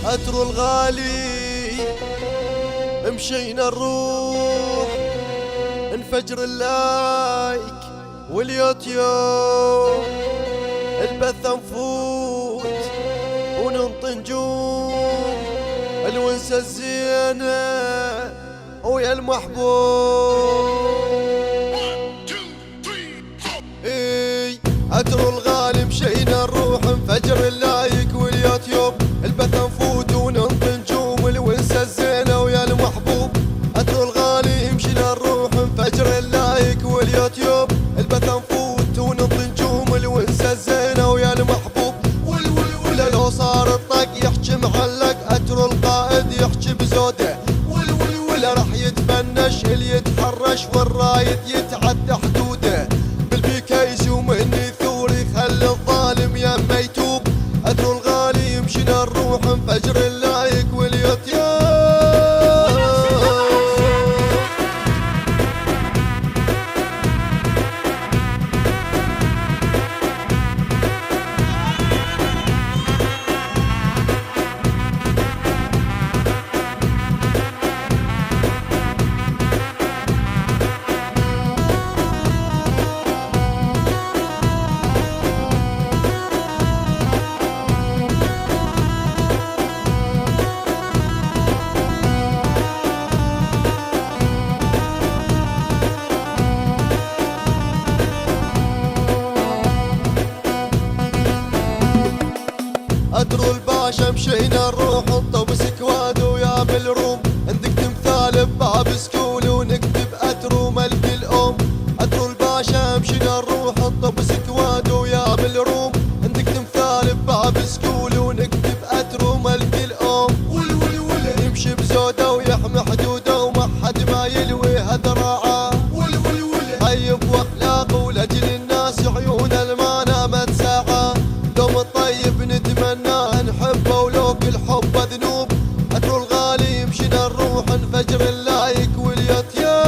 عطر الغالي مشينا نروح انفجر اللايك واليوتيوب البث نفوت وننطي نجوم الونسة الزينة ويا المحبوب. اي عطر الغالي مشينا نروح انفجر اللايك واليوتيوب البث نفوت وننطي نجوم الونسة الزينة ويا المحبوب. عطر الغالي مشينا نروح انفجر اللايك واليوتيوب البث نفوت وننطي نجوم الونسة الزينة ويا المحبوب. ولا لو صار الطق يحكي معلق عطر القائد يحكي بزوده ولا راح يتفنش اللي يتحرش والرايد يتعدى حدوده بالبيكيز ومني ثوري خلي الظالم يما يتوب. عطر الغالي مشينا نروح انفجر اللايك واليوتيوب. عطر الباشا مشينا نروح نطب سكواد ويا بالروم عندك تمثال بباب سكول ونكتب عطر ملك الأم. عطر الباشا مشينا نروح نطب سكواد ويا بالروم عندك تمثال بباب سكول ونكتب عطر ملك الأم. يمشي بزوده ويحمي حدوده وما حد ما يلويها ذراعه طيب واخلاقه ولاجل الناس عيون المانا ما تساعه دوم الطيب نتمناه نحبه ولو كل حبه ذنوب. عطر الغالي مشينا نروح انفجر اللايك واليوتيوب.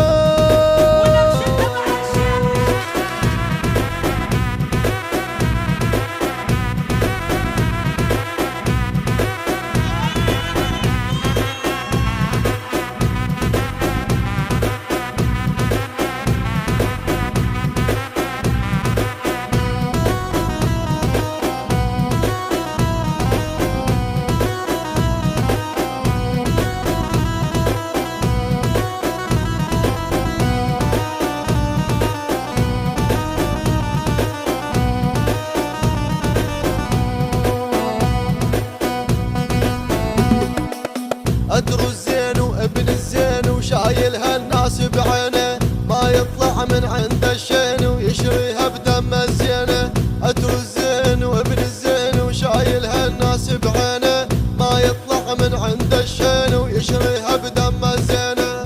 عطر الزين وابن الزين وشايل هالناس بعينه ما يطلع من عند الشين ويشريها بدم الزينه. عطر الزين وابن الزين وشايل هالناس بعينه ما يطلع من عند الشين ويشريها بدم الزينه.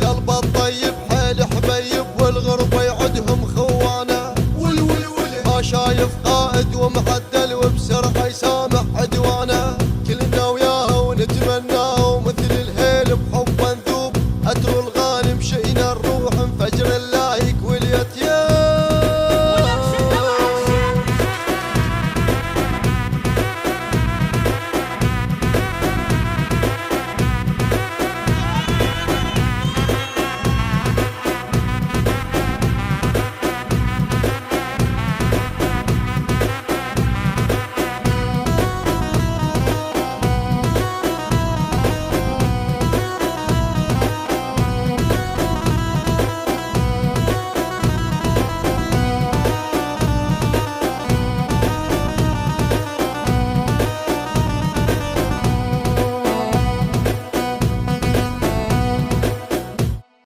قلب الطيب حيل حبيب والغربه يعدهم خوانه ما شايف قائد ومحب